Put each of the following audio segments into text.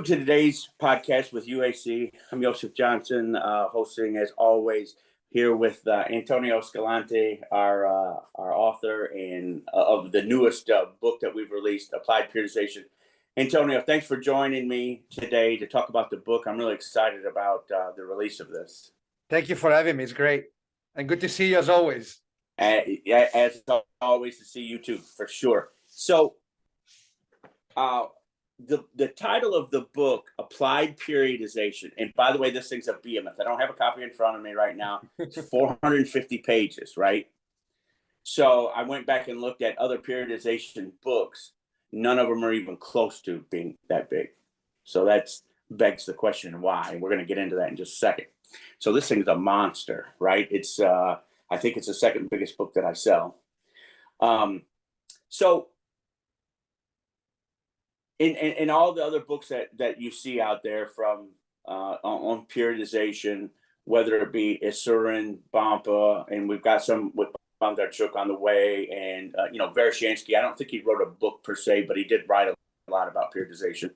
Welcome to today's podcast with UAC. I'm Joseph Johnson, hosting as always here with Antonio Squillante, our author and of the newest book that we've released, Applied Periodization. Antonio, thanks for joining me today to talk about the book. I'm really excited about the release of this. Thank you for having me. It's great. And good to see you as always. As always, to see you too, for sure. So, the title of the book, Applied Periodization, and by the way, this thing's a behemoth. I don't have a copy in front of me right now. It's 450 pages, right? So I went back and looked at other periodization books. None of them are even close to being that big. So that begs the question why. We're going to get into that in just a second. So this thing's a monster, right? It's I think it's the second biggest book that I sell. So in all the other books that you see out there from on periodization, whether it be Isurin, Bompa, and we've got some with Bondarchuk on the way, and Vereshchansky. I don't think he wrote a book per se, but he did write a lot about periodization.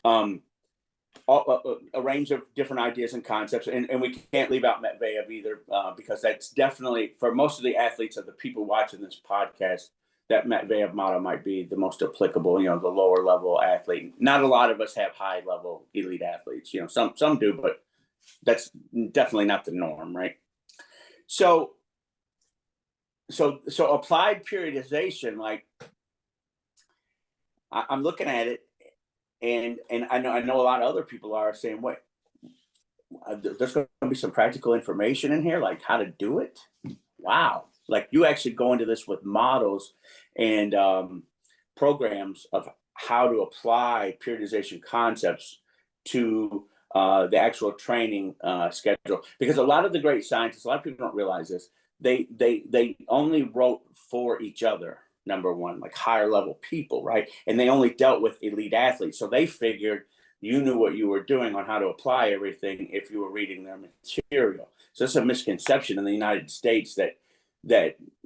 A range of different ideas and concepts, and we can't leave out Matveyev either, because that's definitely, for most of the athletes of the people watching this podcast, that Matveyev motto might be the most applicable. The lower level athlete. Not a lot of us have high level elite athletes. Some do, but that's definitely not the norm, right? So applied periodization, like I'm looking at it, and I know a lot of other people are saying, "What? There's going to be some practical information in here, like how to do it." Wow! Like you actually go into this with models and programs of how to apply periodization concepts to the actual training schedule. Because a lot of the great scientists, a lot of people don't realize this, they only wrote for each other. Number one, like higher level people, right? And they only dealt with elite athletes. So they figured you knew what you were doing on how to apply everything if you were reading their material. So it's a misconception in the United States that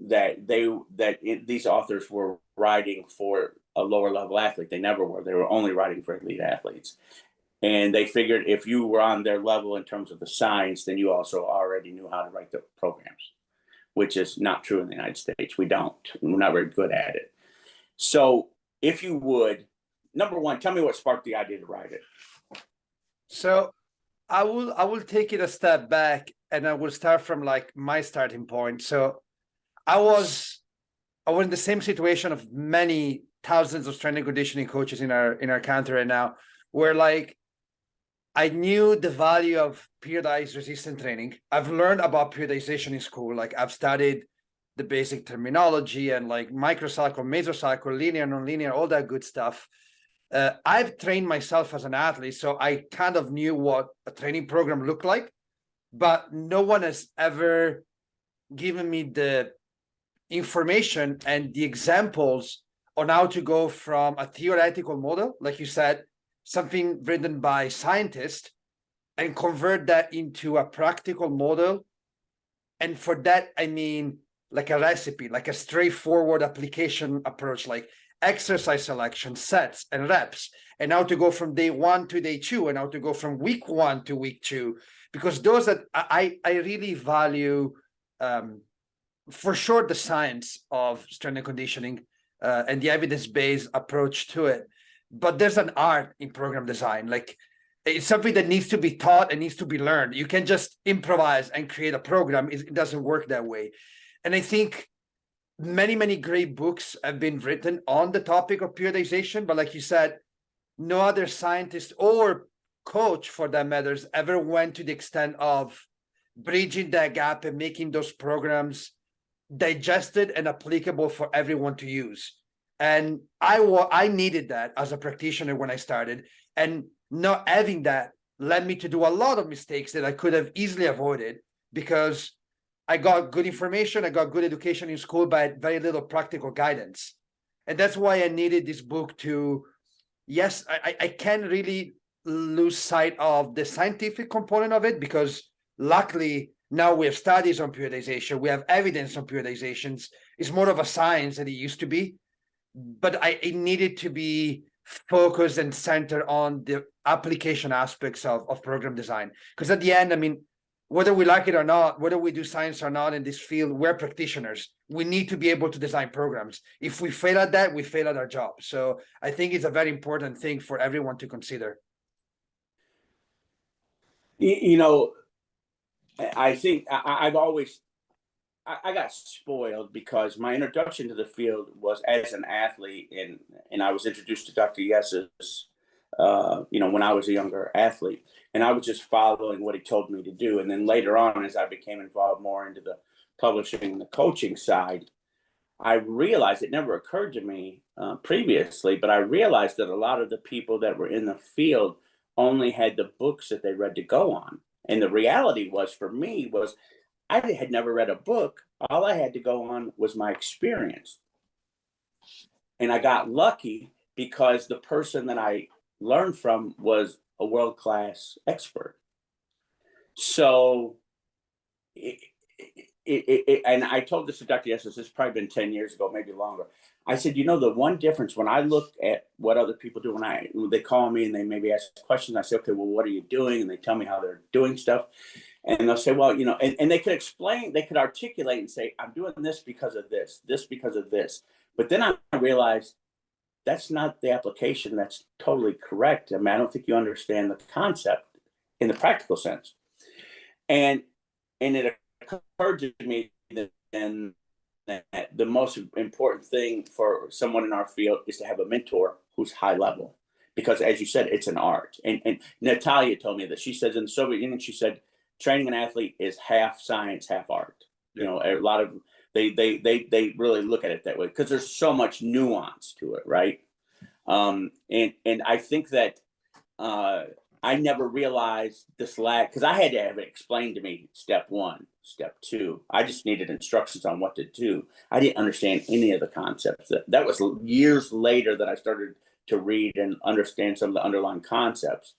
these authors were writing for a lower level athlete. They never were. They were only writing for elite athletes. And they figured if you were on their level in terms of the science, then you also already knew how to write the programs, which is not true in the United States. We don't. We're not very good at it. So if you would, number one, tell me what sparked the idea to write it. So I will take it a step back, and I will start from like my starting point. So I was in the same situation of many thousands of strength and conditioning coaches in our country right now, where like I knew the value of periodized resistance training. I've learned about periodization in school. Like I've studied the basic terminology and like microcycle, mesocycle, linear, nonlinear, all that good stuff. I've trained myself as an athlete, so I kind of knew what a training program looked like, but no one has ever given me the information and the examples on how to go from a theoretical model, like you said, something written by scientists, and convert that into a practical model. And for that, I mean like a recipe, like a straightforward application approach, like exercise selection, sets and reps, and how to go from day 1 to day 2, and how to go from week 1 to week 2, because those that I really value, for sure, the science of strength and conditioning and the evidence-based approach to it. But there's an art in program design. Like it's something that needs to be taught and needs to be learned. You can't just improvise and create a program. It doesn't work that way. And I think many great books have been written on the topic of periodization, but like you said, no other scientist or coach, for that matters, ever went to the extent of bridging that gap and making those programs digested and applicable for everyone to use. And I needed that as a practitioner when I started, and not having that led me to do a lot of mistakes that I could have easily avoided, because I got good information, I got good education in school, but very little practical guidance. And that's why I needed this book to, yes, I can't really lose sight of the scientific component of it, because luckily now we have studies on periodization, we have evidence on periodizations. It's more of a science than it used to be. But it needed to be focused and centered on the application aspects of program design. Because at the end, I mean, whether we like it or not, whether we do science or not in this field, we're practitioners. We need to be able to design programs. If we fail at that, we fail at our job. So I think it's a very important thing for everyone to consider. You know, I think I've always I got spoiled because my introduction to the field was as an athlete, and I was introduced to Dr. Yes's, when I was a younger athlete, and I was just following what he told me to do. And then later on, as I became involved more into the publishing and the coaching side, I realized it never occurred to me previously, but I realized that a lot of the people that were in the field only had the books that they read to go on. And the reality was for me was I had never read a book. All I had to go on was my experience. And I got lucky because the person that I learned from was a world-class expert. So, and I told this to Dr. Yes, this has probably been 10 years ago, maybe longer. I said, the one difference when I look at what other people do, when they call me and they maybe ask questions, I say, okay, well, what are you doing? And they tell me how they're doing stuff. And they'll say, well, and they could explain, they could articulate and say, I'm doing this because of this because of this. But then I realized that's not the application that's totally correct. I mean, I don't think you understand the concept in the practical sense. And it occurred to me that the most important thing for someone in our field is to have a mentor who's high level. Because as you said, it's an art. And Natalia told me that. She says in the Soviet Union, she said, training an athlete is half science, half art. Yeah. A lot of they really look at it that way because there's so much nuance to it, right? And I think that I never realized this lack because I had to have it explained to me. Step 1, step 2. I just needed instructions on what to do. I didn't understand any of the concepts. That was years later that I started to read and understand some of the underlying concepts.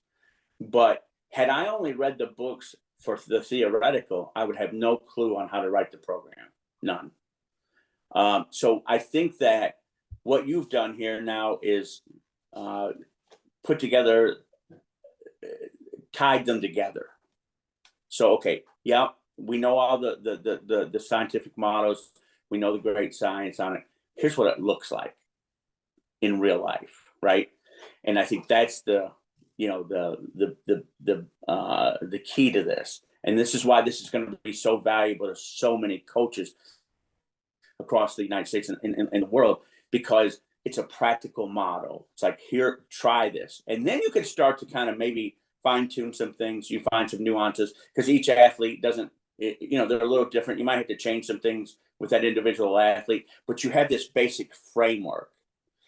But had I only read the books for the theoretical, I would have no clue on how to write the program. None. So I think that what you've done here now is put together, tied them together. So, okay, yeah, we know all the scientific models. We know the great science on it. Here's what it looks like in real life, right? And I think that's the key to this. And this is why this is going to be so valuable to so many coaches across the United States and the world, because it's a practical model. It's like, here, try this. And then you can start to kind of maybe fine tune some things. You find some nuances because each athlete doesn't, they're a little different. You might have to change some things with that individual athlete, but you have this basic framework.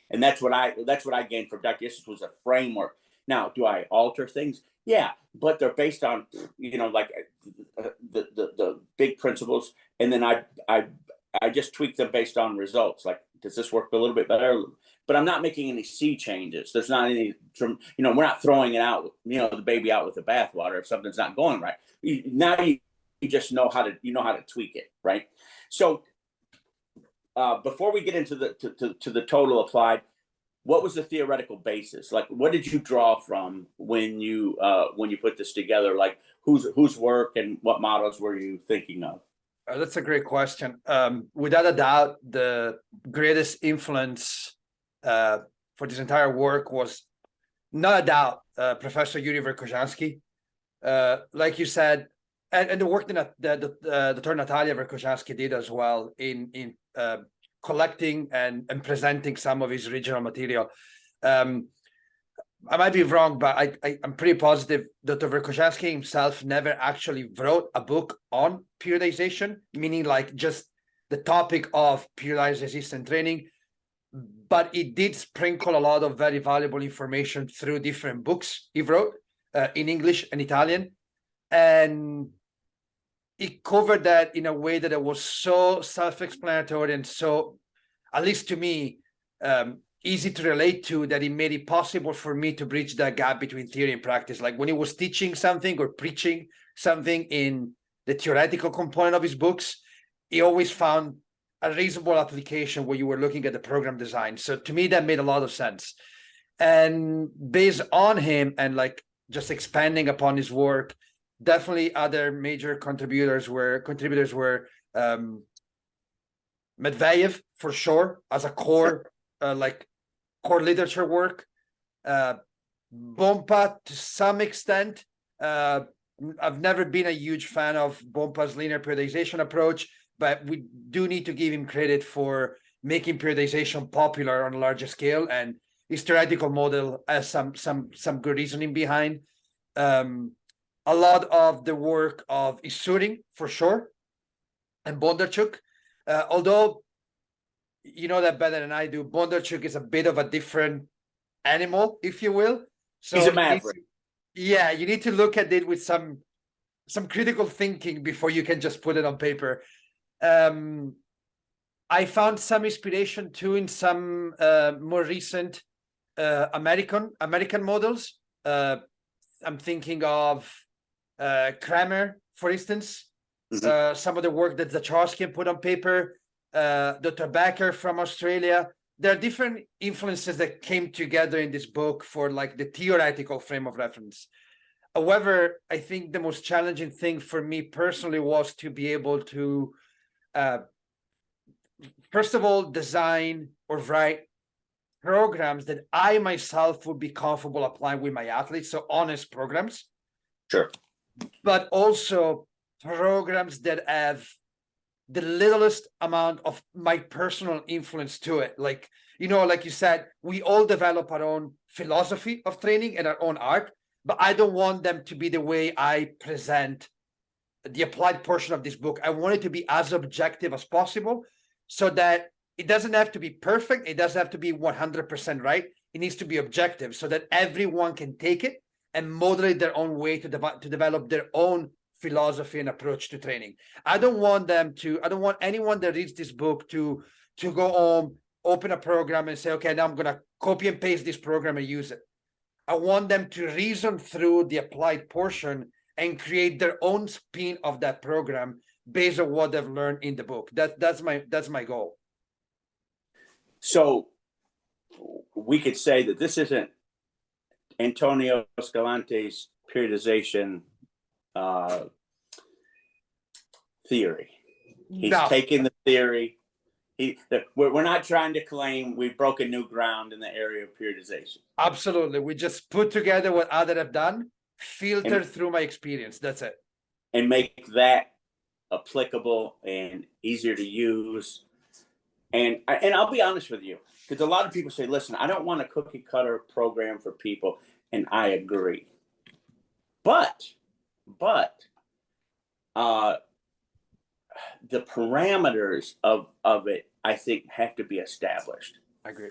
And that's what I gained from Dr. Yessis was a framework. Now, do I alter things? Yeah, but they're based on, like the big principles. And then I just tweak them based on results. Like, does this work a little bit better? But I'm not making any sea changes. There's not any, we're not throwing it out, the baby out with the bathwater if something's not going right. Now you just know how to tweak it, right? So before we get into the total applied, what was the theoretical basis? Like, what did you draw from when you put this together? Like, whose work and what models were you thinking of? That's a great question. Without a doubt, the greatest influence for this entire work was, not a doubt, Professor Yuri Verkhojanski. Like you said, and the work that Dr. Natalia Verkhojanski did as well in collecting and presenting some of his original material. I might be wrong, but I'm pretty positive Dr. Verkhojanski himself never actually wrote a book on periodization, meaning like just the topic of periodized resistant training, but it did sprinkle a lot of very valuable information through different books he wrote in English and Italian. And it covered that in a way that it was so self-explanatory and so, at least to me, easy to relate to, that it made it possible for me to bridge that gap between theory and practice. Like when he was teaching something or preaching something in the theoretical component of his books, he always found a reasonable application where you were looking at the program design. So to me, that made a lot of sense. And based on him and like just expanding upon his work, definitely other major contributors were Medvedev for sure as a core core literature work. Bompa to some extent. I've never been a huge fan of Bompa's linear periodization approach, but we do need to give him credit for making periodization popular on a larger scale, and his theoretical model has some good reasoning behind. A lot of the work of Isurin for sure, and Bondarchuk. Although you know that better than I do, Bondarchuk is a bit of a different animal, if you will. So He's a maverick. yeah, you need to look at it with some critical thinking before you can just put it on paper. I found some inspiration too in some more recent American models. I'm thinking of Kramer, for instance. Some of the work that Zacharski put on paper, Dr. Becker from Australia. There are different influences that came together in this book for like the theoretical frame of reference. However, I think the most challenging thing for me personally was to be able to, first of all, design or write programs that I myself would be comfortable applying with my athletes. So honest programs. Sure. But also programs that have the littlest amount of my personal influence to it. Like, you know, like you said, we all develop our own philosophy of training and our own art, but I don't want them to be the way I present the applied portion of this book. I want it to be as objective as possible so that it doesn't have to be perfect. It doesn't have to be 100% right. It needs to be objective so that everyone can take it and model it their own way to develop their own philosophy and approach to training. I don't want anyone that reads this book to go home, open a program and say, okay, now I'm going to copy and paste this program and use it. I want them to reason through the applied portion and create their own spin of that program based on what they've learned in the book. That's my goal. So we could say that this isn't Antonio Squillante's periodization theory. He's taken the theory. We're not trying to claim we've broken new ground in the area of periodization. Absolutely. We just put together what others have done, filter through my experience. That's it. And make that applicable and easier to use. And I'll be honest with you, because a lot of people say, listen, I don't want a cookie cutter program for people. And I agree. But the parameters of it, I think, have to be established. I agree.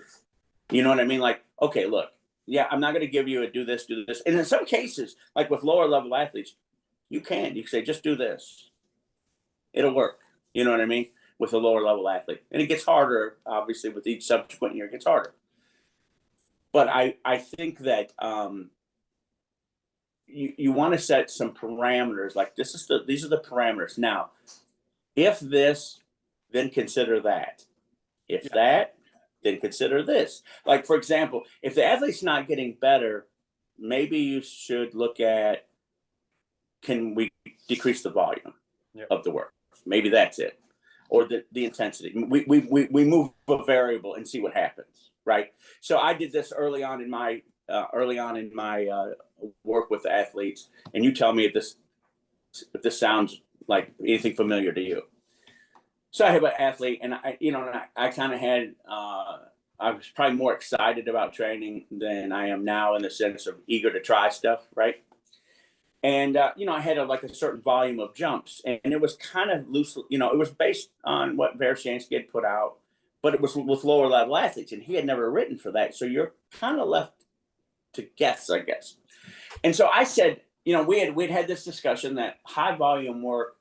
You know what I mean? Like, okay, look, yeah, I'm not going to give you a do this. And in some cases, like with lower level athletes, you can say, just do this. It'll work. You know what I mean? With a lower level athlete. And it gets harder, obviously, with each subsequent year, it gets harder. But I think that you want to set some parameters, like these are the parameters. Now, if this, then consider that. If that, then consider this. Like, for example, if the athlete's not getting better, maybe you should look at, can we decrease the volume of the work? Maybe that's it. Or the intensity. We move a variable and see what happens, right? So I did this early on in my work with the athletes, and you tell me if this sounds like anything familiar to you. So I have an athlete, and I kind of had I was probably more excited about training than I am now, in the sense of eager to try stuff, right? And I had a certain volume of jumps, and it was kind of loose. It was based on what Vershansky had put out, but it was with lower level athletes, and he had never written for that. So you're kind of left to guess, I guess. And so I said, we'd had this discussion that high volume work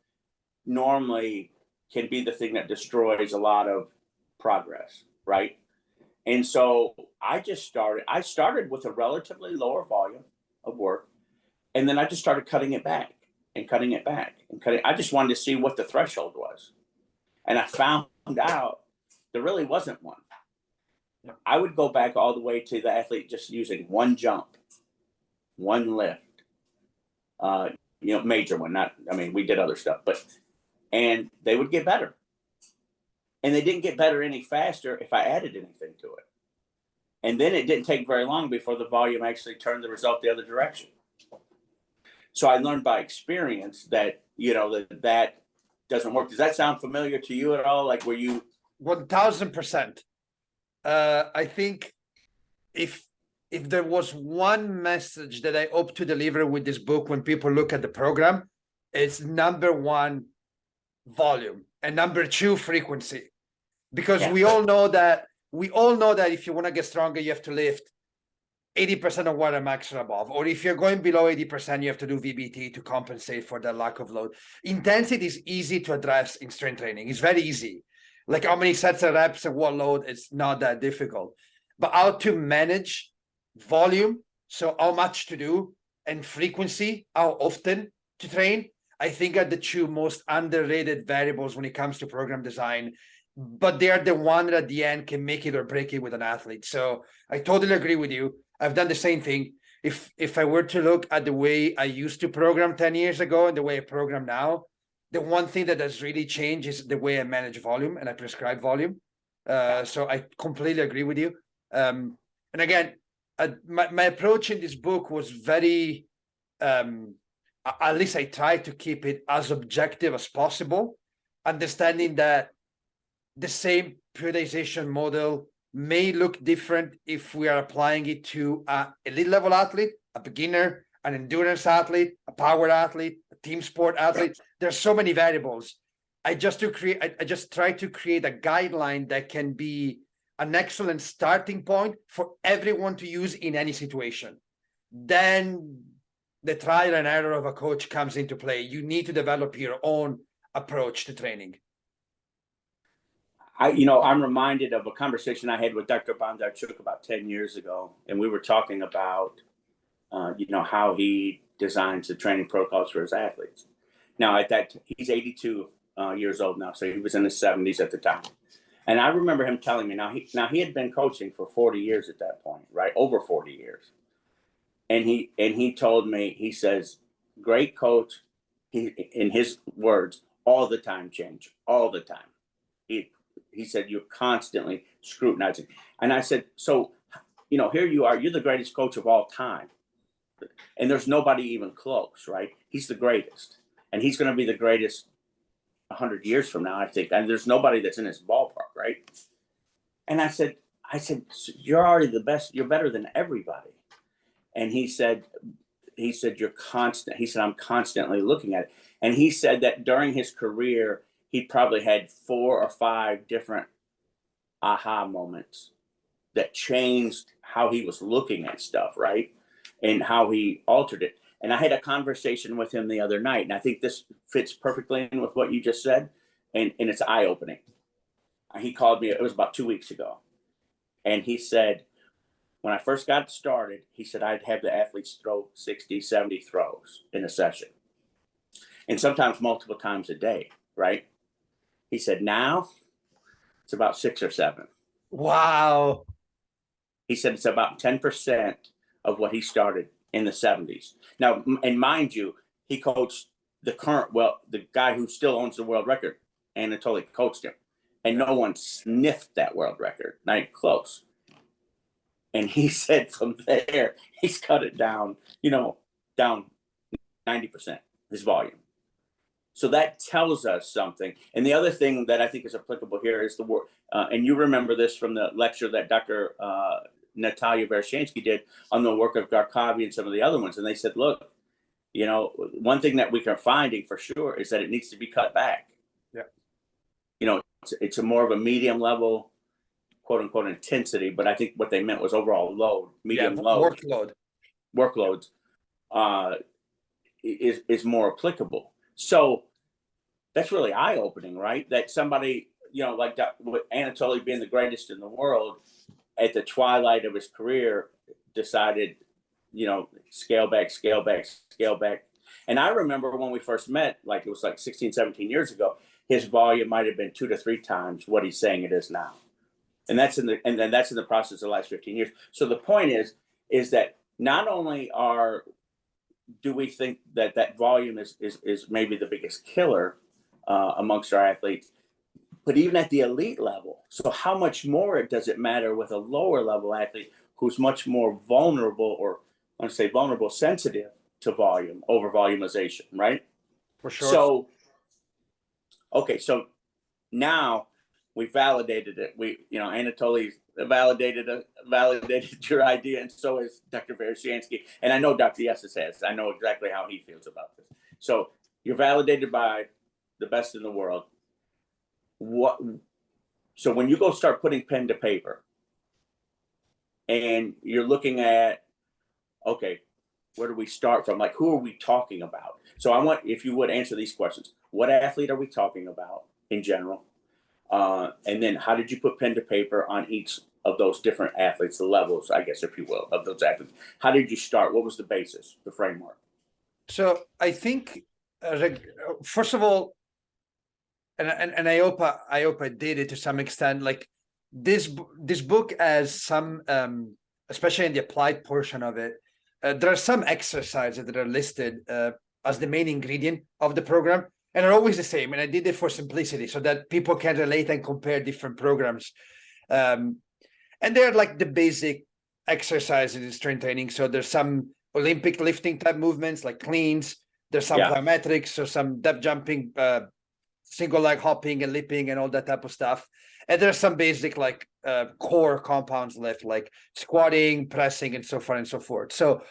normally can be the thing that destroys a lot of progress, right? And so I started with a relatively lower volume of work. And then I just started cutting it back and cutting it back and cutting. I just wanted to see what the threshold was. And I found out there really wasn't one. I would go back all the way to the athlete just using one jump, one lift, major one. Not, I mean, we did other stuff, and they would get better. And they didn't get better any faster if I added anything to it. And then it didn't take very long before the volume actually turned the result the other direction. So I learned by experience that, that doesn't work. Does that sound familiar to you at all? Like, were you 1000%? I think if there was one message that I hope to deliver with this book when people look at the program, it's number one, volume, and number two, frequency. Because we all know that if you want to get stronger, you have to lift 80% of water max or above, or if you're going below 80%, you have to do VBT to compensate for the lack of load. Intensity is easy to address in strength training. It's very easy. Like how many sets of reps and what load, it's not that difficult. But how to manage volume, so how much to do, and frequency, how often to train, I think are the two most underrated variables when it comes to program design. But they are the one that at the end can make it or break it with an athlete. So I totally agree with you. I've done the same thing. If I were to look at the way I used to program 10 years ago and the way I program now, the one thing that has really changed is the way I manage volume and I prescribe volume. So I completely agree with you. And again, my approach in this book was very, at least I tried to keep it as objective as possible, understanding that the same periodization model may look different if we are applying it to an elite level athlete, a beginner, an endurance athlete, a power athlete, a team sport athlete. There's so many variables. I just try to create a guideline that can be an excellent starting point for everyone to use in any situation. Then the trial and error of a coach comes into play. You need to develop your own approach to training. I'm reminded of a conversation I had with Dr. Bondarchuk about 10 years ago, and we were talking about, how he designs the training protocols for his athletes. Now, he's 82 years old now, so he was in his 70s at the time. And I remember him telling me, he had been coaching for 40 years at that point, right? Over 40 years. And he told me, he says, great coach, in his words, all the time change, all the time. He said, you're constantly scrutinizing. And I said, so, here you are, you're the greatest coach of all time. And there's nobody even close, right? He's the greatest. And he's going to be the greatest 100 years from now, I think. And there's nobody that's in his ballpark, right? And I said, you're already the best. You're better than everybody. And he said, you're constant. He said, I'm constantly looking at it. And he said that during his career, he probably had 4 or 5 different aha moments that changed how he was looking at stuff, right? And how he altered it. And I had a conversation with him the other night, and I think this fits perfectly in with what you just said, and it's eye-opening. He called me, it was about 2 weeks ago, and he said, when I first got started, he said I'd have the athletes throw 60, 70 throws in a session, and sometimes multiple times a day, right? He said, now it's about 6 or 7. Wow. He said it's about 10% of what he started in the 70s. Now, and mind you, he coached the guy who still owns the world record. Anatoly coached him. And no one sniffed that world record, not even close. And he said from there, he's cut it down, down 90%, his volume. So that tells us something. And the other thing that I think is applicable here is the work. And you remember this from the lecture that Dr. Natalia Vershansky did on the work of Garkovy and some of the other ones. And they said, look, one thing that we are finding for sure is that it needs to be cut back. Yeah. It's a more of a medium level, quote unquote, intensity. But I think what they meant was overall load, medium load. Workloads is more applicable. So that's really eye-opening, right? That somebody, like with Anatoly being the greatest in the world, at the twilight of his career, decided, scale back. And I remember when we first met, it was 16, 17 years ago, his volume might have been 2 to 3 times what he's saying it is now. And that's in the and then that's in the process of the last 15 years. So the point is that not only do we think that that volume is maybe the biggest killer amongst our athletes, but even at the elite level. So how much more does it matter with a lower level athlete who's much more vulnerable, or I want to say vulnerable, sensitive to volume, over volumization, right? For sure. So, okay, so now we validated it. Anatoly validated your idea, and so is Dr. Veroshansky. And I know Dr. Yessis has. I know exactly how he feels about this. So you're validated by the best in the world. So when you go start putting pen to paper and you're looking at, okay, where do we start from? Like, who are we talking about? So I want, if you would answer these questions. What athlete are we talking about in general? And then how did you put pen to paper on each of those different athletes, the levels, I guess, if you will, of those athletes? How did you start? What was the basis, the framework? So I think, first of all, and I hope I did it to some extent. Like this book has some, especially in the applied portion of it, there are some exercises that are listed as the main ingredient of the program, and are always the same. And I did it for simplicity, so that people can relate and compare different programs. And they're like the basic exercises in strength training. So there's some Olympic lifting type movements like cleans. There's some plyometrics, so some depth jumping, single leg hopping and leaping and all that type of stuff. And there's some basic like core compounds lift, like squatting, pressing, and so far and so forth. So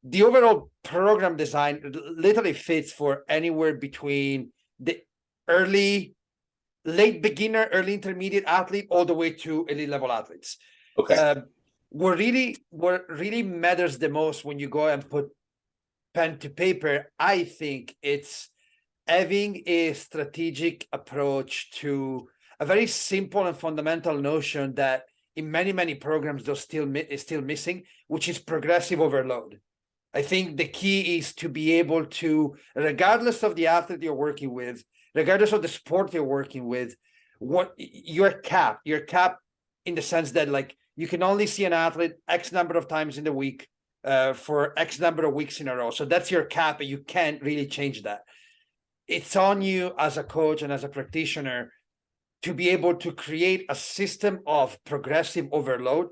the overall program design literally fits for anywhere between the late beginner, early intermediate athlete, all the way to elite level athletes. Okay. What really matters the most when you go and put pen to paper, I think it's having a strategic approach to a very simple and fundamental notion that in many programs is still missing, which is progressive overload. I think the key is to be able to, regardless of the athlete you're working with, regardless of the sport you're working with, what you're capped in the sense that like you can only see an athlete X number of times in the week for X number of weeks in a row. So that's your cap, and you can't really change that. It's on you as a coach and as a practitioner to be able to create a system of progressive overload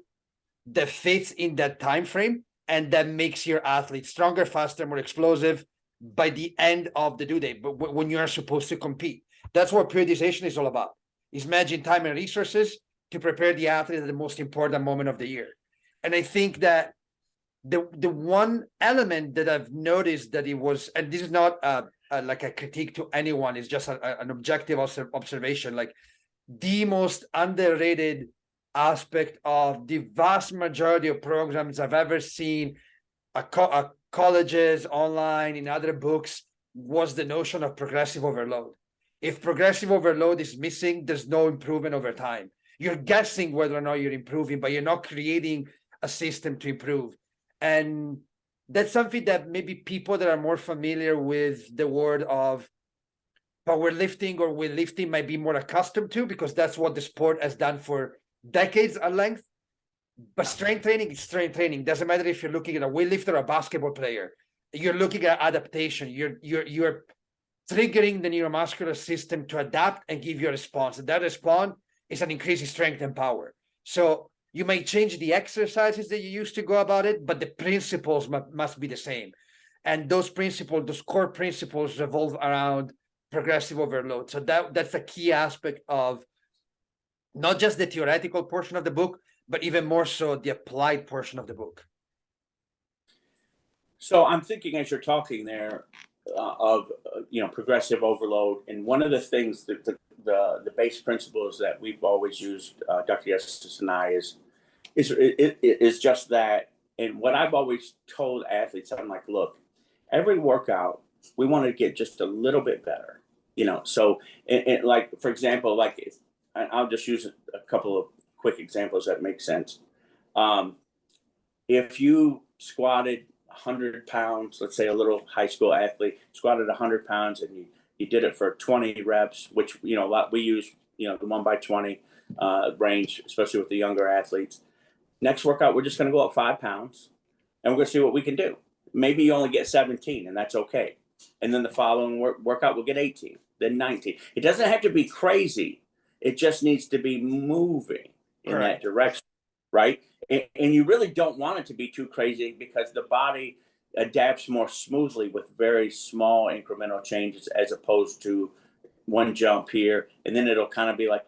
that fits in that time frame and that makes your athlete stronger, faster, more explosive by the end of the due date, but when you are supposed to compete. That's what periodization is all about, is managing time and resources to prepare the athlete at the most important moment of the year. And I think that the one element that I've noticed that it was, and this is not like a critique to anyone, it's just an objective observation, like the most underrated aspect of the vast majority of programs I've ever seen, colleges, online, in other books, was the notion of progressive overload. If progressive overload is missing, there's no improvement over time. You're guessing whether or not you're improving, but you're not creating a system to improve. And that's something that maybe people that are more familiar with the word of powerlifting or weightlifting might be more accustomed to, because that's what the sport has done for decades at length. But strength training is strength training. Doesn't matter if you're looking at a weightlifter or a basketball player. You're looking at adaptation. You're triggering the neuromuscular system to adapt and give you a response. And that response is an increase in strength and power. So you may change the exercises that you used to go about it, but the principles must be the same. And those principles, those core principles, revolve around progressive overload. So that's a key aspect of not just the theoretical portion of the book, but even more so the applied portion of the book. So I'm thinking as you're talking there of progressive overload, and one of the things that the base principles that we've always used, Dr. Yessis and I, is just that. And what I've always told athletes, I'm like, look, every workout we want to get just a little bit better, So, like for example, like I'll just use a couple of quick examples that make sense. If you squatted 100 pounds, let's say a little high school athlete squatted 100 pounds, and you did it for 20 reps, which we use the 1x20 range, especially with the younger athletes. Next workout, we're just going to go up 5 pounds, and we're going to see what we can do. Maybe you only get 17, and that's okay. And then the following workout, we'll get 18, then 19. It doesn't have to be crazy. It just needs to be moving in that direction, right? And you really don't want it to be too crazy, because the body adapts more smoothly with very small incremental changes, as opposed to one jump here, and then it'll kind of be like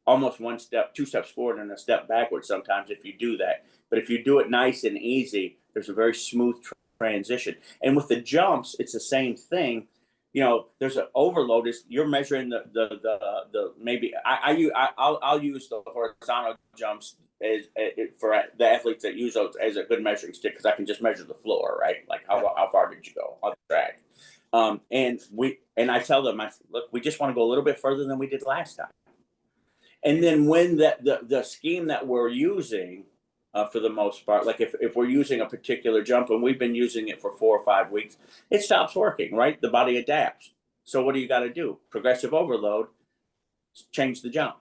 almost 2 steps forward and a step backwards sometimes if you do that. But if you do it nice and easy, there's a very smooth transition. And with the jumps, it's the same thing. There's an overload. You're measuring the maybe I'll use the horizontal jumps for the athletes that use those as a good measuring stick, because I can just measure the floor, right? Like how far did you go on the track? And I tell them, look, we just want to go a little bit further than we did last time. And then when the scheme that we're using, for the most part, like if we're using a particular jump and we've been using it for 4 or 5 weeks, it stops working, right? The body adapts. So what do you got to do? Progressive overload, change the jump.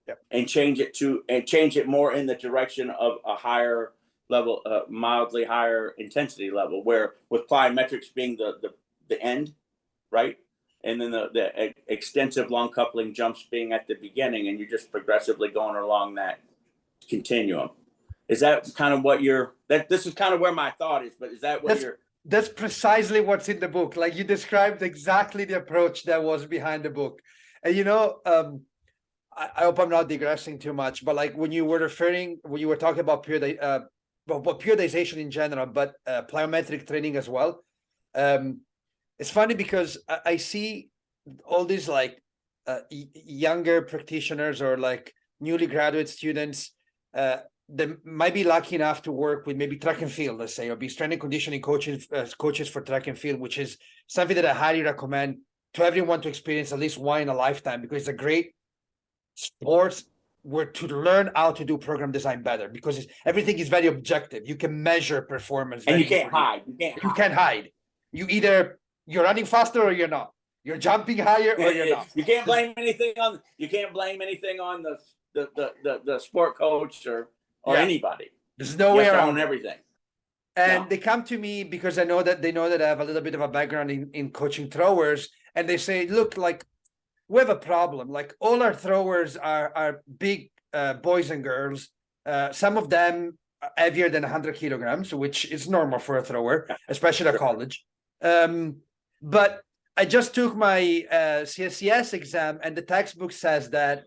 Yep. And change it more in the direction of a higher level, mildly higher intensity level, where with plyometrics being the end, right? And then the extensive long coupling jumps being at the beginning, and you're just progressively going along that continuum. Is that kind of what this is kind of where my thought is, but is that what that's precisely what's in the book. Like, you described exactly the approach that was behind the book. And I hope I'm not digressing too much, but like when you were talking about periodization in general, but plyometric training as well. It's funny because I see all these like younger practitioners or like newly graduate students that might be lucky enough to work with maybe track and field, let's say, or be strength and conditioning coaches for track and field, which is something that I highly recommend to everyone to experience at least one in a lifetime, because it's a great sport where to learn how to do program design better, because everything is very objective. You can measure performance, and you can't hide. You can't hide. You're running faster or you're not. You're jumping higher or you're not. You can't blame anything on the sport coach or anybody. There's no way around everything. And they come to me because they know that I have a little bit of a background in coaching throwers, and they say, look, like, we have a problem. Like, all our throwers are big boys and girls. Some of them are heavier than 100 kilograms, which is normal for a thrower, especially at college. But I just took my CSCS exam, and the textbook says that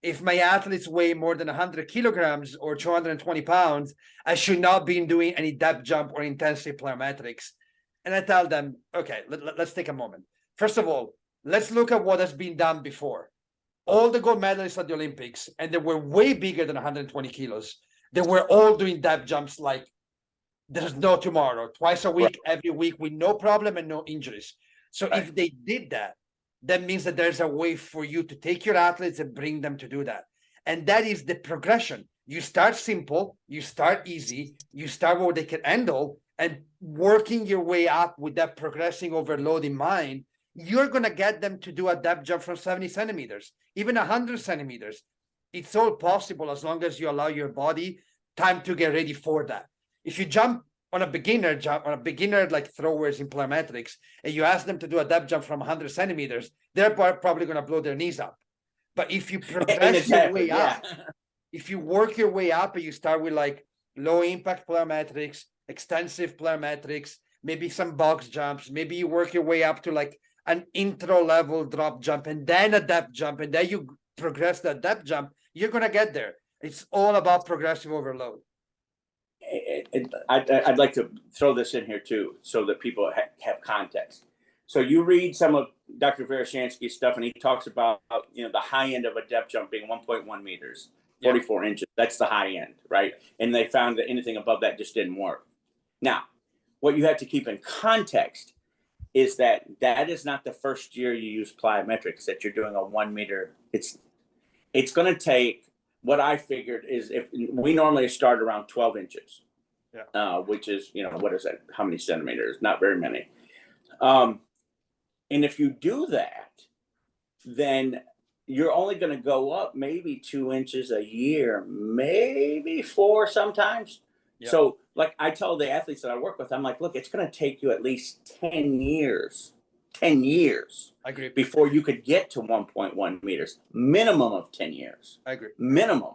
if my athletes weigh more than 100 kilograms or 220 pounds, I should not be doing any depth jump or intensity plyometrics. And I tell them, okay, let's take a moment. First of all, let's look at what has been done before. All the gold medalists at the Olympics, and they were way bigger than 120 kilos. They were all doing depth jumps like there's no tomorrow, twice a week, every week, with no problem and no injuries. So if they did that, that means that there's a way for you to take your athletes and bring them to do that. And that is the progression. You start simple, you start easy, you start what they can handle, and working your way up with that progressing overload in mind, you're going to get them to do a depth jump from 70 centimeters, even 100 centimeters. It's all possible as long as you allow your body time to get ready for that. If you jump on a beginner like throwers in plyometrics, and you ask them to do a depth jump from 100 centimeters, they're probably going to blow their knees up. But if you progress your way up, if you work your way up and you start with like low impact plyometrics, extensive plyometrics, maybe some box jumps, maybe you work your way up to like an intro level drop jump and then a depth jump, and then you progress that depth jump, you're going to get there. It's all about progressive overload. I'd like to throw this in here too, so that people have context. So you read some of Dr. Veroshansky's stuff, and he talks about the high end of a depth jump being 1.1 meters, 44 inches. That's the high end, right? And they found that anything above that just didn't work. Now, what you have to keep in context is that is not the first year you use plyometrics that you're doing a 1 meter. It's going to take. What I figured is, if we normally start around 12 inches, which is, what is that? How many centimeters? Not very many. And if you do that, then you're only going to go up maybe 2 inches a year, maybe 4 sometimes. Yeah. So, like I tell the athletes that I work with, I'm like, look, it's going to take you at least 10 years, 10 years I agree. before you could get to 1.1 meters, minimum of 10 years. I agree. Minimum.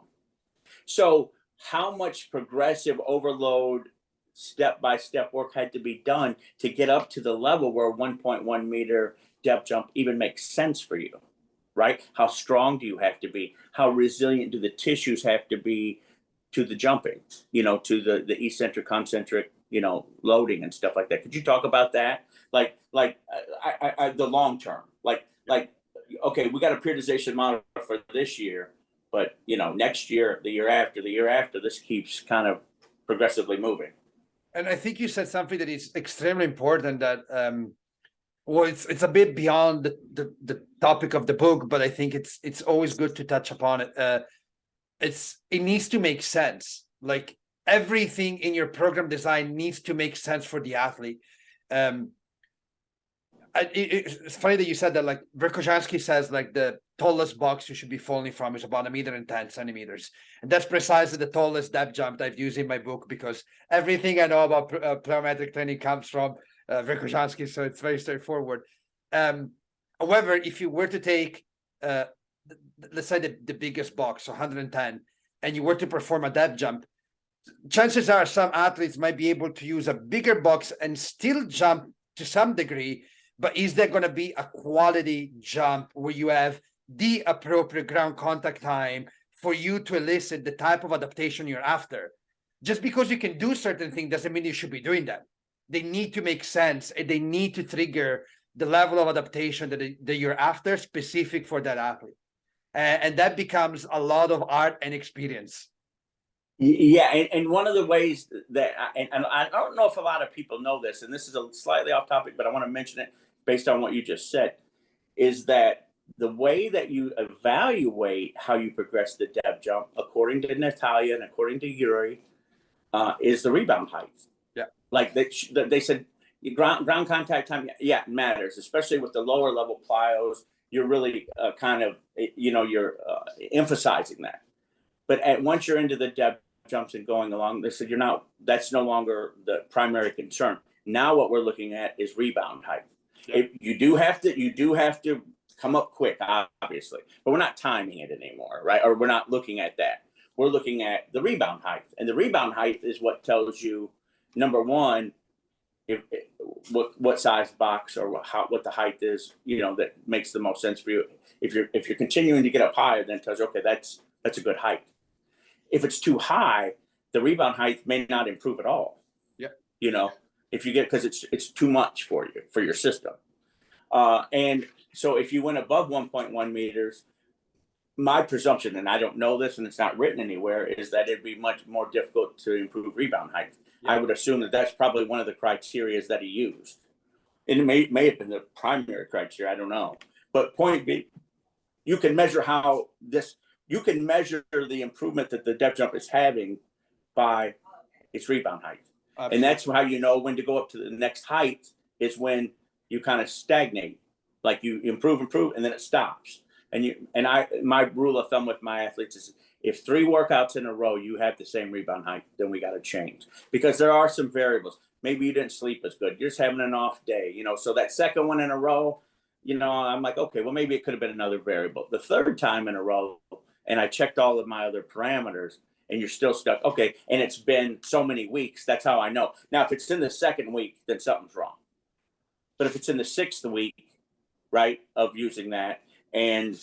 So, how much progressive overload, step-by-step work had to be done to get up to the level where 1.1 meter depth jump even makes sense for you, right? How strong do you have to be? How resilient do the tissues have to be to the jumping, to the eccentric, concentric, loading and stuff like that? Could you talk about that? Like the long term, okay, we got a periodization model for this year, but next year, the year after, this keeps kind of progressively moving. And I think you said something that is extremely important, that well, it's a bit beyond the topic of the book, but I think it's always good to touch upon it. It needs to make sense. Like, everything in your program design needs to make sense for the athlete. It's funny that you said that. Like, Verkhojanski says, like, the tallest box you should be falling from is about 1.10 meters, and that's precisely the tallest depth jump that I've used in my book, because everything I know about plyometric training comes from Verkhojanski, so it's very straightforward. However, if you were to take, let's say the biggest box, 110, and you were to perform a depth jump, chances are some athletes might be able to use a bigger box and still jump to some degree. But is there going to be a quality jump where you have the appropriate ground contact time for you to elicit the type of adaptation you're after? Just because you can do certain things doesn't mean you should be doing them. They need to make sense, and they need to trigger the level of adaptation that you're after, specific for that athlete. And that becomes a lot of art and experience. Yeah, and one of the ways that, and I don't know if a lot of people know this, and this is a slightly off topic, but I want to mention it based on what you just said, is that the way that you evaluate how you progress the depth jump, according to Natalia and according to Yuri, is the rebound height. Yeah. Like they said, ground contact time, yeah, it matters, especially with the lower level plyos. You're really you're emphasizing that. But once you're into the depth jumps and going along, they said that's no longer the primary concern. Now what we're looking at is rebound height. Yeah. You do have to come up quick, obviously, but we're not timing it anymore, right? Or we're not looking at that. We're looking at the rebound height, and the rebound height is what tells you, number one, what size box or what the height is, that makes the most sense for you. If you're continuing to get up higher, then it tells you, okay, that's a good height. If it's too high, the rebound height may not improve at all. Yeah. If you because it's too much for your system. And so if you went above 1.1 meters, my presumption, and I don't know this and it's not written anywhere, is that it'd be much more difficult to improve rebound height. Yeah. I would assume that that's probably one of the criteria that he used. And it may have been the primary criteria, I don't know. But point being, you can measure the improvement that the depth jump is having by its rebound height. Absolutely. And that's how you know when to go up to the next height, is when you kind of stagnate, like you improve, and then it stops. My rule of thumb with my athletes is, if 3 workouts in a row you have the same rebound height, then we got to change, because there are some variables. Maybe you didn't sleep as good, you're just having an off day, so that second one in a row, I'm like, okay, well, maybe it could have been another variable. The third time in a row, and I checked all of my other parameters, and you're still stuck, okay, and it's been so many weeks, that's how I know. Now, if it's in the second week, then something's wrong. But if it's in the 6th week, right, of using that, and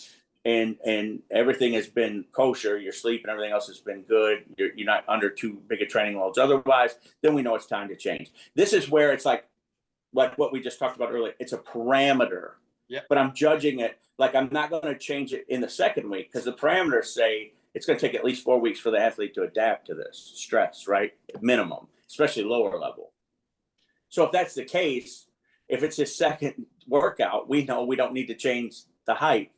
everything has been kosher, your sleep and everything else has been good, you're not under too big a training loads otherwise, then we know it's time to change. This is where it's like what we just talked about earlier, it's a parameter. Yeah. But I'm judging it, like, I'm not going to change it in the second week, because the parameters say it's going to take at least 4 weeks for the athlete to adapt to this stress, right? Minimum, especially lower level. So if that's the case, if it's his second workout, we know we don't need to change the height.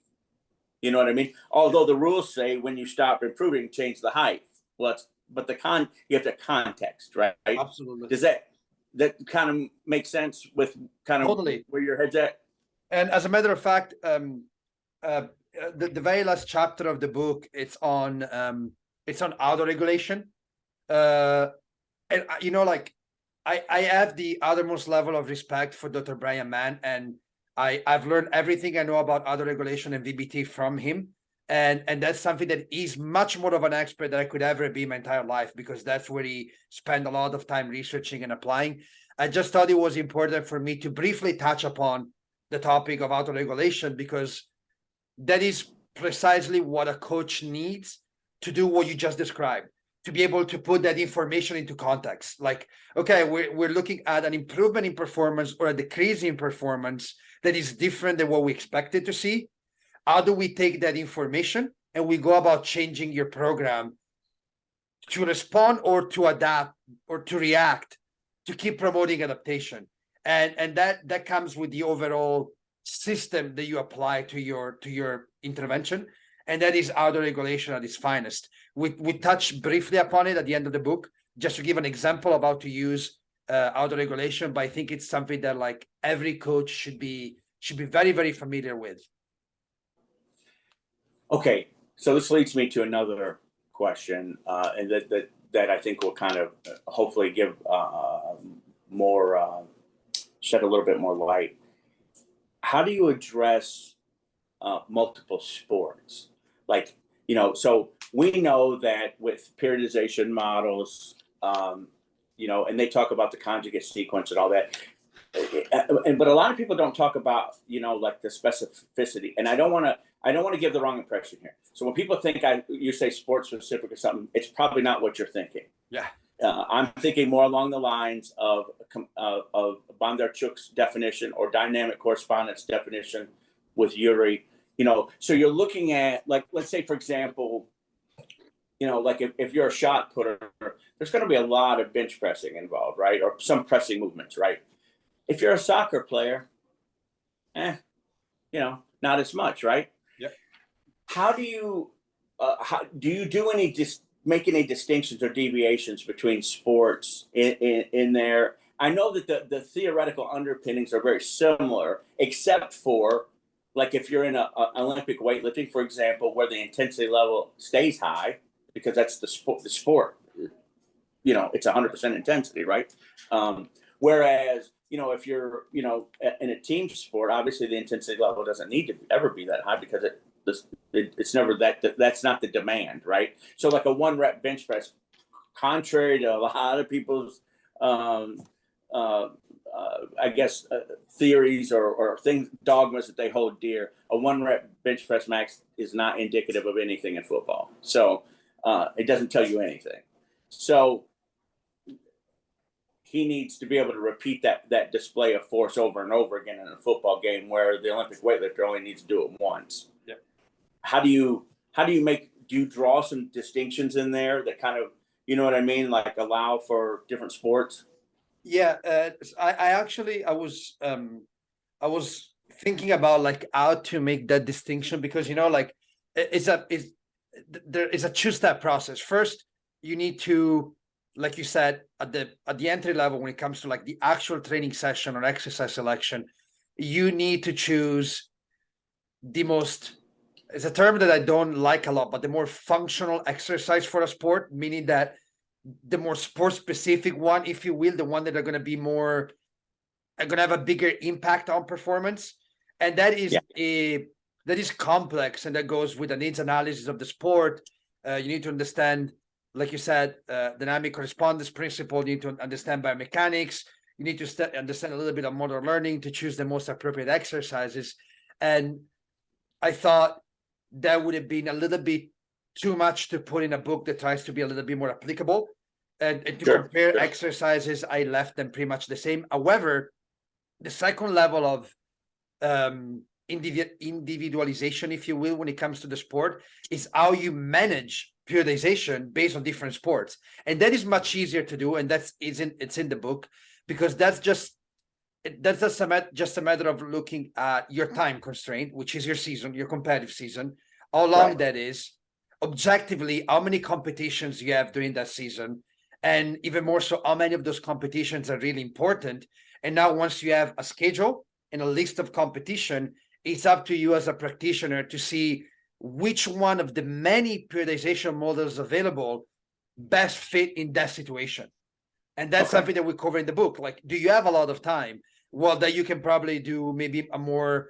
You know what I mean? Although the rules say when you stop improving, change the height. Well, but you have the context, right? Absolutely. Does that kind of make sense with kind of totally where your head's at? And as a matter of fact, the very last chapter of the book, it's on auto regulation. And like I have the uttermost level of respect for Dr. Brian Mann, and I've learned everything I know about auto regulation and VBT from him. And that's something that he's much more of an expert than I could ever be my entire life, because that's where he spent a lot of time researching and applying. I just thought it was important for me to briefly touch upon the topic of auto regulation, because that is precisely what a coach needs to do what you just described, to be able to put that information into context. Like, okay, we're looking at an improvement in performance or a decrease in performance that is different than what we expected to see. How do we take that information and we go about changing your program to respond or to adapt or to react, to keep promoting adaptation? And that comes with the overall system that you apply to your intervention, and that is auto regulation at its finest. We touch briefly upon it at the end of the book, just to give an example of how to use auto regulation, but I think it's something that like every coach should be very, very familiar with. Okay, so this leads me to another question, and that I think will kind of hopefully give more shed a little bit more light. How do you address multiple sports? Like, so we know that with periodization models, and they talk about the conjugate sequence and all that. But a lot of people don't talk about, like the specificity. And I don't want to give the wrong impression here. So when people think you say sports specific or something, it's probably not what you're thinking. Yeah. I'm thinking more along the lines of Bondarchuk's definition or dynamic correspondence definition with Urey. So you're looking at, like, let's say, for example, like if you're a shot putter, there's going to be a lot of bench pressing involved, right? Or some pressing movements, right? If you're a soccer player, not as much, right? Yep. How do you make any distinctions or deviations between sports in there? I know that the theoretical underpinnings are very similar, except for, like, if you're in a Olympic weightlifting, for example, where the intensity level stays high because that's the sport. It's 100% intensity, right? Whereas, if you're, in a team sport, obviously the intensity level doesn't need to ever be that high because it's never that's not the demand, right? So like a 1 rep bench press, contrary to a lot of people's, theories or things, dogmas that they hold dear, a 1 rep bench press max is not indicative of anything in football. So it doesn't tell you anything. So he needs to be able to repeat that display of force over and over again in a football game, where the Olympic weightlifter only needs to do it once. Yeah. Do you draw some distinctions in there that kind of, you know what I mean, like allow for different sports? Yeah, I was thinking about like how to make that distinction, because like there is a 2-step process. First, you need to, like you said, at the entry level, when it comes to like the actual training session or exercise selection, you need to choose the most, it's a term that I don't like a lot, but the more functional exercise for a sport, meaning that the more sport specific one, if you will, the one that are going to be more, are going to have a bigger impact on performance. And that is that is complex, and that goes with the needs analysis of the sport. You need to understand, like you said, dynamic correspondence principle. You need to understand biomechanics. You need to understand a little bit of motor learning to choose the most appropriate exercises. And I thought that would have been a little bit too much to put in a book that tries to be a little bit more applicable. And to compare exercises, I left them pretty much the same. However, the second level of individualization, if you will, when it comes to the sport, is how you manage periodization based on different sports. And that is much easier to do, and it's in the book, because that's just a matter of looking at your time constraint, which is your season, your competitive season, how long that is, objectively, how many competitions you have during that season, and even more so, how many of those competitions are really important. And now, once you have a schedule and a list of competition, it's up to you as a practitioner to see which one of the many periodization models available best fit in that situation. And that's something that we cover in the book. Like, do you have a lot of time? Well, that you can probably do maybe a more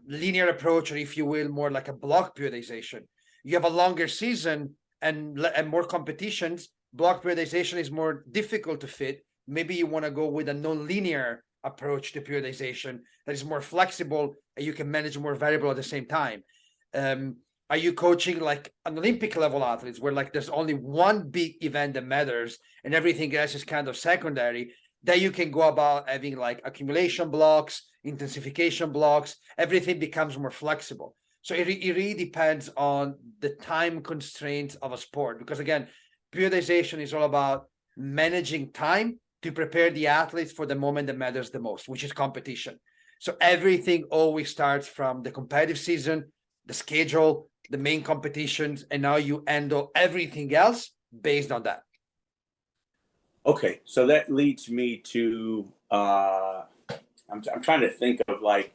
linear approach, or if you will, more like a block periodization. You have a longer season and more competitions. Block periodization is more difficult to fit. Maybe you want to go with a non-linear approach to periodization that is more flexible and you can manage more variable at the same time. Are you coaching like an Olympic level athletes where like there's only one big event that matters and everything else is kind of secondary? Then you can go about having like accumulation blocks, intensification blocks, everything becomes more flexible. So it really depends on the time constraints of a sport, because again, periodization is all about managing time to prepare the athletes for the moment that matters the most, which is competition. So everything always starts from the competitive season, the schedule, the main competitions, and now you handle everything else based on that. Okay, so that leads me to I'm trying to think of like,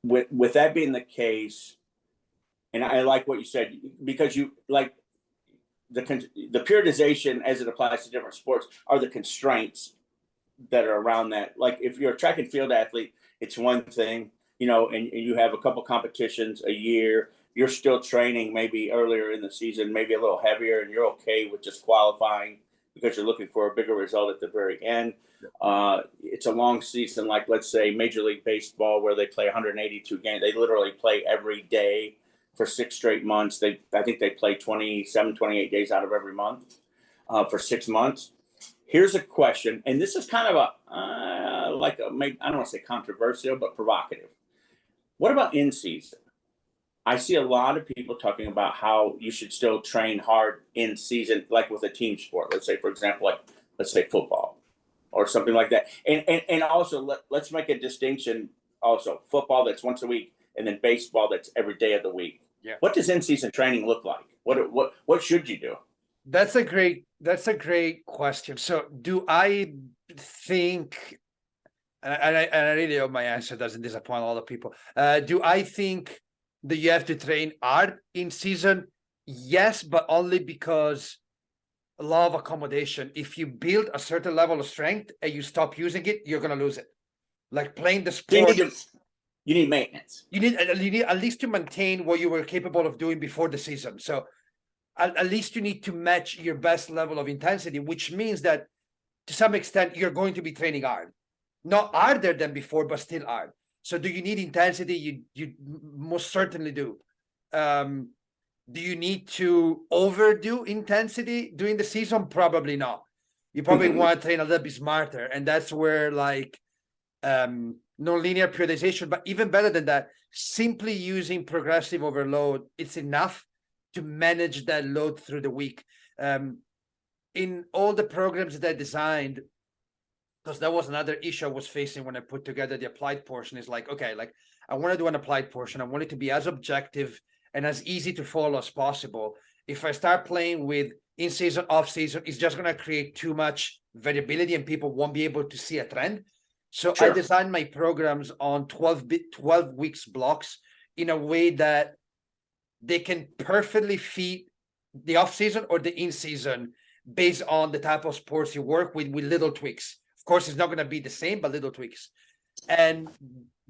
with that being the case, and I like what you said, because you like the periodization as it applies to different sports are the constraints that are around that. Like if you're a track and field athlete, it's one thing, you know, and you have a couple competitions a year. You're still training maybe earlier in the season, maybe a little heavier, and you're okay with just qualifying because you're looking for a bigger result at the very end. It's a long season, like let's say Major League Baseball, where they play 182 games. They literally play every day for 6 straight months. I think they play 27, 28 days out of every month for 6 months. Here's a question, and this is kind of a maybe, I don't want to say controversial, but provocative. What about in season? I see a lot of people talking about how you should still train hard in season, like with a team sport. Let's say, for example, like let's say football or something like that. And also let's make a distinction. Also, football that's once a week, and then baseball that's every day of the week. Yeah. What does in season training look like? What should you do? That's a great question. So do I think, and I really hope my answer doesn't disappoint a lot of people. Do I think that you have to train hard in season? Yes, but only because law of accommodation. If you build a certain level of strength and you stop using it, you're gonna lose it. Like playing the sport. You need maintenance. You need at least to maintain what you were capable of doing before the season. So at least you need to match your best level of intensity, which means that to some extent you're going to be training hard, not harder than before, but still hard. So do you need intensity? You most certainly do. Do you need to overdo intensity during the season? Probably not. You probably want to train a little bit smarter, and that's where like non-linear periodization, but even better than that, simply using progressive overload, it's enough to manage that load through the week. In all the programs that I designed, because that was another issue I was facing when I put together the applied portion, is like, okay, like I want to do an applied portion. I want it to be as objective and as easy to follow as possible. If I start playing with in-season, off-season, it's just going to create too much variability and people won't be able to see a trend. So sure. I designed my programs on 12 weeks blocks in a way that they can perfectly fit the off-season or the in-season based on the type of sports you work with little tweaks. Of course, it's not going to be the same, but little tweaks. And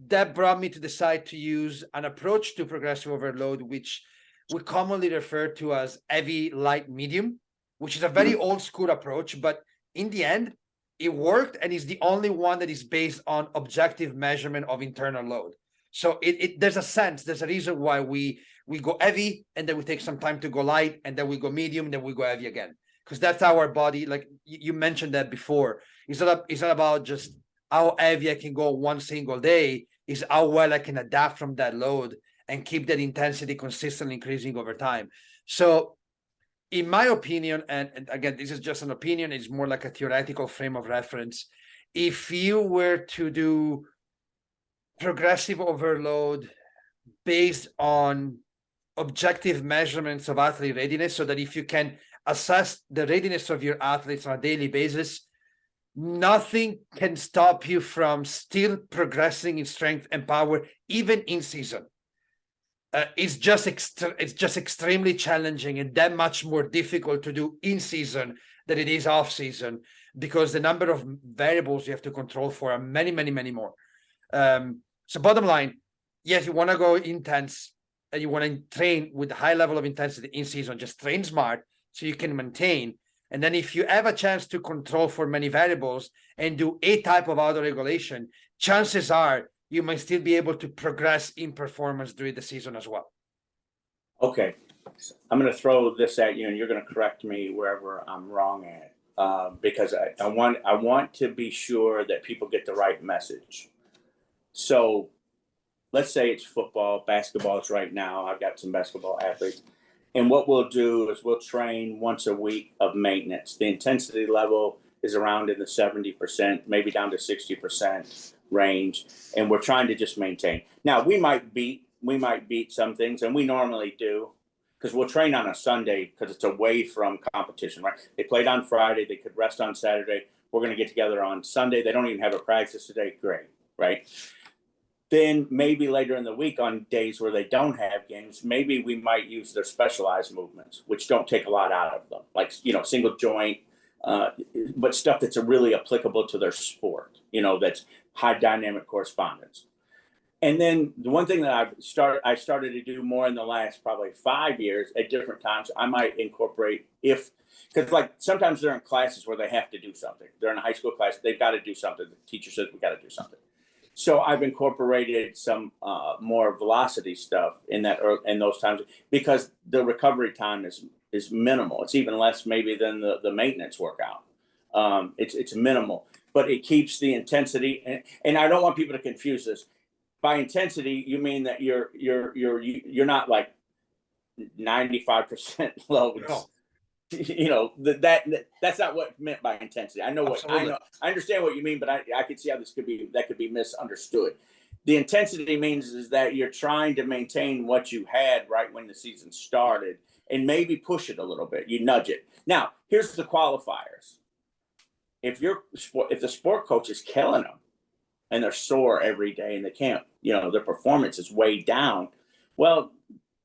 that brought me to decide to use an approach to progressive overload, which we commonly refer to as heavy, light, medium, which is a very old school approach, but in the end, it worked and is the only one that is based on objective measurement of internal load. So there's a reason why we go heavy and then we take some time to go light and then we go medium and then we go heavy again. Because that's our body, like you mentioned that before. It's not about just how heavy I can go one single day, is how well I can adapt from that load and keep that intensity consistently increasing over time. So in my opinion, and again, this is just an opinion, it's more like a theoretical frame of reference. If you were to do progressive overload based on objective measurements of athlete readiness, so that if you can assess the readiness of your athletes on a daily basis, nothing can stop you from still progressing in strength and power, even in season. It's just extremely challenging and that much more difficult to do in season than it is off season, because the number of variables you have to control for are many, many, many more. So bottom line, yes, you want to go intense and you want to train with a high level of intensity in season. Just train smart so you can maintain. And then if you have a chance to control for many variables and do a type of auto regulation, chances are you might still be able to progress in performance during the season as well. Okay, I'm going to throw this at you, and you're going to correct me wherever I'm wrong at, because I want to be sure that people get the right message. So, let's say it's football, basketball is right now. I've got some basketball athletes, and what we'll do is we'll train once a week of maintenance. The intensity level is around in the 70%, maybe down to 60% range, and we're trying to just maintain. Now we might beat some things, and we normally do, because we'll train on a Sunday because it's away from competition, right? They played on Friday, they could rest on Saturday. We're going to get together on Sunday. They don't even have a practice today. Great, right? Then maybe later in the week, on days where they don't have games, maybe we might use their specialized movements, which don't take a lot out of them, like, single joint, but stuff that's really applicable to their sport, that's high dynamic correspondence. And then the one thing that I started to do more in the last probably 5 years at different times, I might incorporate, because like sometimes they're in classes where they have to do something. They're in a high school class, they've got to do something. The teacher says we got to do something. So I've incorporated some more velocity stuff in those times, because the recovery time is minimal. It's even less maybe than the maintenance workout. It's minimal, but it keeps the intensity. And I don't want people to confuse this. By intensity, you mean that you're not like 95% loads. No. That's not what meant by intensity. I understand what you mean, but I can see how that could be misunderstood. The intensity means is that you're trying to maintain what you had right when the season started, and maybe push it a little bit. You nudge it. Now, here's the qualifiers. If the sport coach is killing them and they're sore every day and they can't, their performance is way down, well,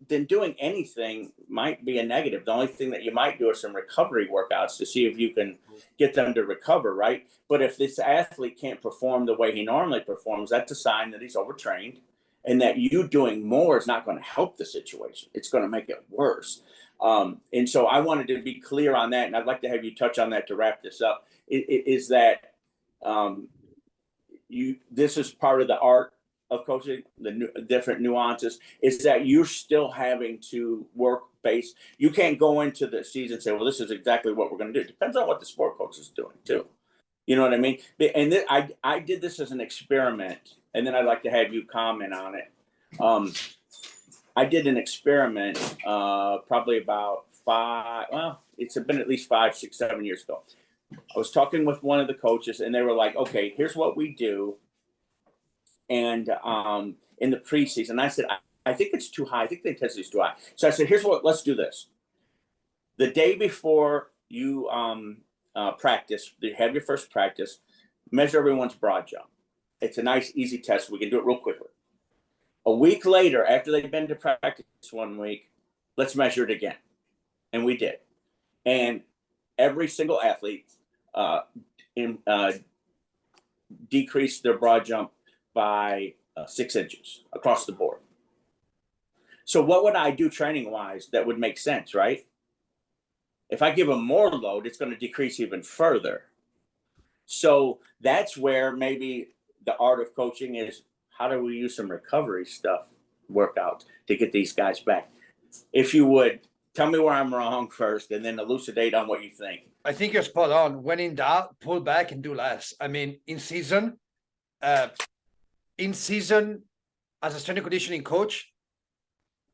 then doing anything might be a negative. The only thing that you might do are some recovery workouts to see if you can get them to recover, right? But if this athlete can't perform the way he normally performs, that's a sign that he's overtrained, and that you doing more is not going to help the situation. It's going to make it worse. And so I wanted to be clear on that, and I'd like to have you touch on that to wrap this up. Is that this is part of the art of coaching, the different nuances, is that you're still having to work base. You can't go into the season and say, well, this is exactly what we're going to do. It depends on what the sport coach is doing too. You know what I mean? And I did this as an experiment, and then I'd like to have you comment on it. I did an experiment probably about it's been at least 5, 6, 7 years ago. I was talking with one of the coaches, and they were like, okay, here's what we do. And in the preseason, I said, I think it's too high. I think the intensity is too high. So I said, let's do this. The day before you practice, you have your first practice, measure everyone's broad jump. It's a nice, easy test. We can do it real quickly. A week later, after they've been to practice 1 week, let's measure it again. And we did. And every single athlete decreased their broad jump by 6 inches across the board. So what would I do training wise that would make sense, right? If I give them more load, it's going to decrease even further. So that's where maybe the art of coaching is, how do we use some recovery stuff, workouts, to get these guys back? If you would, tell me where I'm wrong first, and then elucidate on what you think. I think you're spot on. When in doubt, pull back and do less. I mean, in season, as a strength and conditioning coach,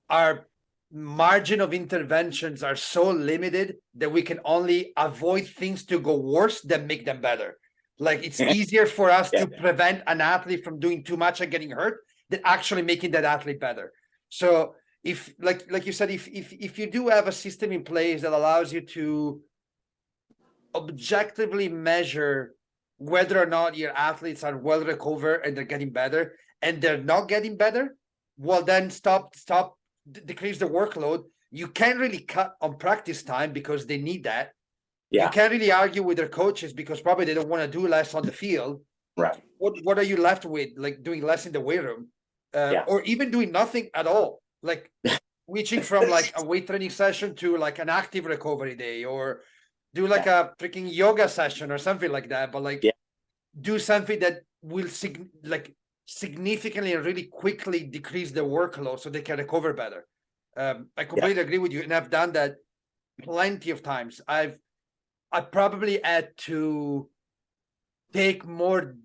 our margin of interventions are so limited that we can only avoid things to go worse than make them better. Like, it's easier for us to prevent an athlete from doing too much and getting hurt than actually making that athlete better. So if, like you said, if you do have a system in place that allows you to objectively measure whether or not your athletes are well recovered and they're getting better, and they're not getting better, well, then decrease the workload. You can't really cut on practice time because they need that. You Yeah. can't really argue with their coaches because probably they don't want to do less on the field. Right. What are you left with? Like doing less in the weight room, Yeah. or even doing nothing at all, like switching from like a weight training session to like an active recovery day, or do like a freaking yoga session or something like that. But like do something that will significantly and really quickly decrease the workload so they can recover better. I completely agree with you, and I've done that plenty of times. I probably had to take more.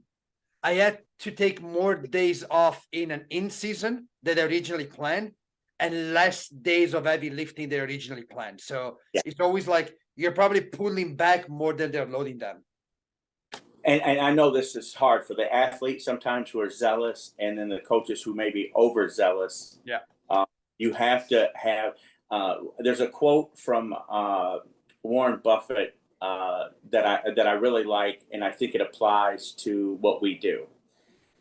I had to take more days off in an in season than I originally planned, and less days of heavy lifting they originally planned. So it's always like you're probably pulling back more than they're loading them. And I know this is hard for the athletes sometimes who are zealous, and then the coaches who may be overzealous. Yeah. You have to have. There's a quote from Warren Buffett that I really like, and I think it applies to what we do.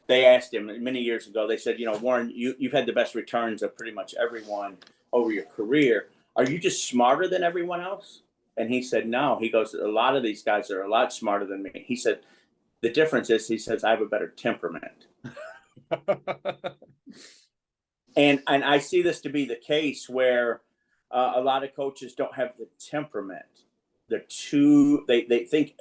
They asked him many years ago. They said, Warren, you've had the best returns of pretty much everyone over your career. Are you just smarter than everyone else? And he said, no. He goes, a lot of these guys are a lot smarter than me. He said, the difference is, he says, I have a better temperament. And I see this to be the case where a lot of coaches don't have the temperament. They're too, they think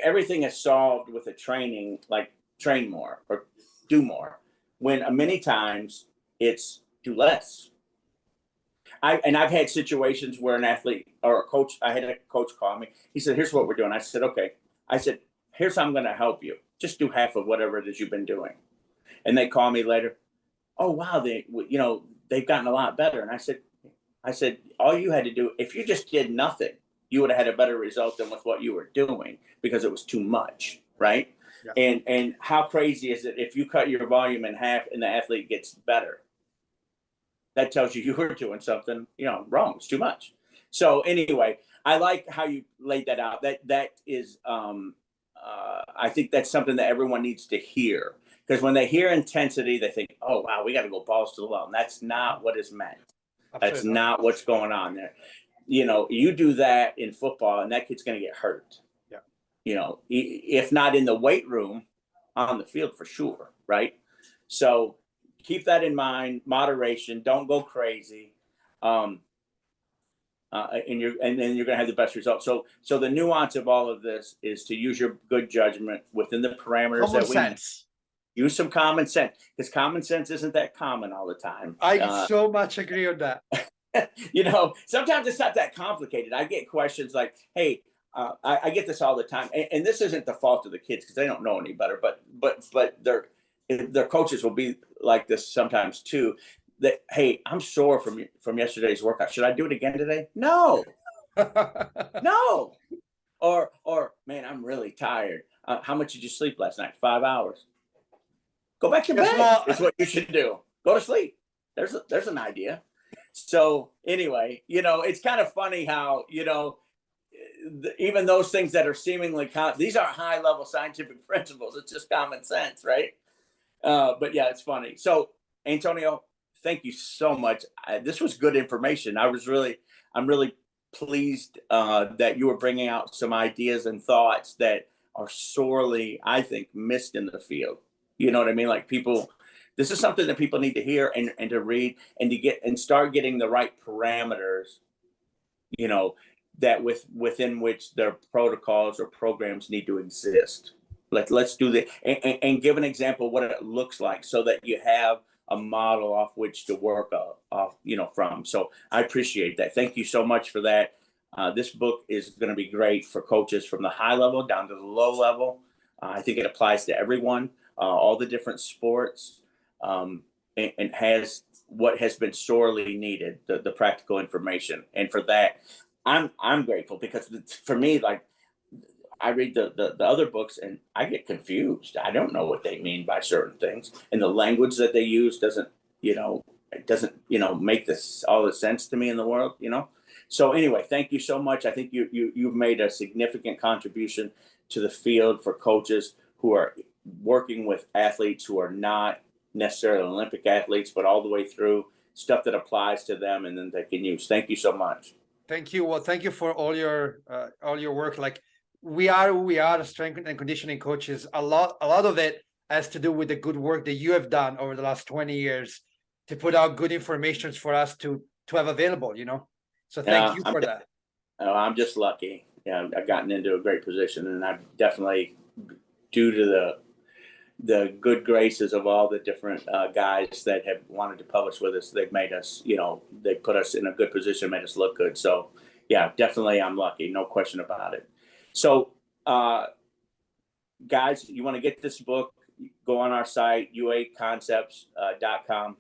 everything is solved with a training, like train more or do more, when many times it's do less. I've had situations where an athlete or a coach, I had a coach call me. He said, here's what we're doing. I said, okay. I said, here's how I'm going to help you. Just do half of whatever it is you've been doing. And they call me later. Oh, wow. They've gotten a lot better. And I said, all you had to do, if you just did nothing, you would have had a better result than with what you were doing, because it was too much. Right. Yeah. And how crazy is it if you cut your volume in half and the athlete gets better? That tells you were doing something, wrong. It's too much. So anyway, I like how you laid that out. That is, I think that's something that everyone needs to hear, because when they hear intensity, they think, oh, wow, we got to go balls to the wall. And that's not what is meant. Absolutely. That's not what's going on there. You do that in football and that kid's going to get hurt. Yeah. If not in the weight room, on the field for sure. Right. So keep that in mind. Moderation. Don't go crazy. And then you're going to have the best result. So the nuance of all of this is to use your good judgment within the parameters that we need. Use some common sense, because common sense isn't that common all the time. I so much agree with that. Sometimes it's not that complicated. I get questions like, hey, I get this all the time. And this isn't the fault of the kids, because they don't know any better, but their coaches will be like this sometimes too. That, hey, I'm sore from yesterday's workout. Should I do it again today? No. No. Or man, I'm really tired. How much did you sleep last night? 5 hours. Go back to bed. It's what you should do. Go to sleep. There's an idea. So anyway, it's kind of funny how, even those things that are seemingly these are high level scientific principles. It's just common sense, right? But yeah, it's funny. So Antonio, thank you so much. This was good information. I'm really pleased that you were bringing out some ideas and thoughts that are sorely, I think, missed in the field. You know what I mean? Like this is something that people need to hear and to read and to get and start getting the right parameters, that within which their protocols or programs need to exist. Let's do that and give an example of what it looks like, so that you have a model off which to work off, from. So I appreciate that. Thank you so much for that. This book is going to be great for coaches from the high level down to the low level. I think it applies to everyone, all the different sports, and has what has been sorely needed, the practical information. And for that, I'm grateful, because for me, like, I read the other books and I get confused. I don't know what they mean by certain things, and the language that they use doesn't make this all the sense to me in the world. So anyway, thank you so much. I think you've made a significant contribution to the field for coaches who are working with athletes who are not necessarily Olympic athletes, but all the way through, stuff that applies to them and then they can use. Thank you so much. Thank you. Well, thank you for all your work. Like we are strength and conditioning coaches. A lot of it has to do with the good work that you have done over the last 20 years to put out good information for us to have available, you know. So thank you for that. I'm just lucky. Yeah, I've gotten into a great position, and I've definitely, due to the good graces of all the different guys that have wanted to publish with us, they've made us, you know, they put us in a good position, made us look good. So yeah, definitely I'm lucky, no question about it. So guys, you want to get this book, go on our site, uaconcepts.com.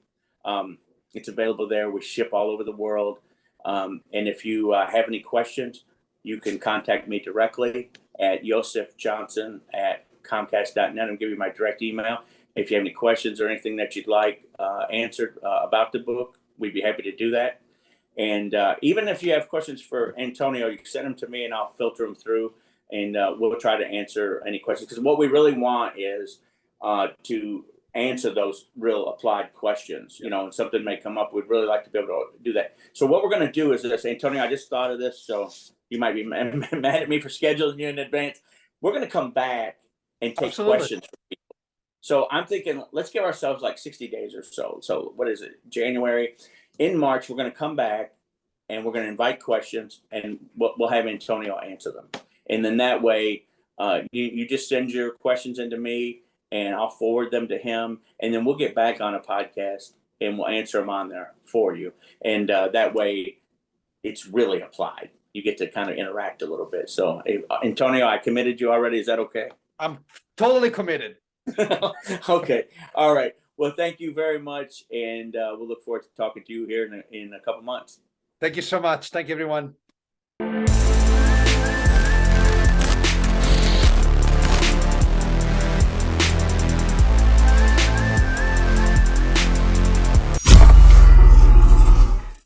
It's available there. We ship all over the world. And if you have any questions, you can contact me directly at yosefjohnson@comcast.net and give you my direct email. If you have any questions or anything that you'd like answered about the book, we'd be happy to do that. And even if you have questions for Antonio, you can send them to me and I'll filter them through, and we'll try to answer any questions. Because what we really want is to answer those real applied questions, you know, and something may come up. We'd really like to be able to do that. So what we're going to do is this, Antonio, I just thought of this, so you might be mad at me for scheduling you in advance. We're going to come back and take questions from people. So I'm thinking, let's give ourselves like 60 days or so. So what is it? January. In March, we're going to come back and we're going to invite questions, and we'll have Antonio answer them. And then that way, you just send your questions into me, and I'll forward them to him, and then we'll get back on a podcast and we'll answer them on there for you. And that way, it's really applied. You get to kind of interact a little bit. So, Antonio, I committed you already. Is that okay? I'm totally committed. Okay. All right. Well, thank you very much, and we'll look forward to talking to you here in a couple months. Thank you so much. Thank you, everyone.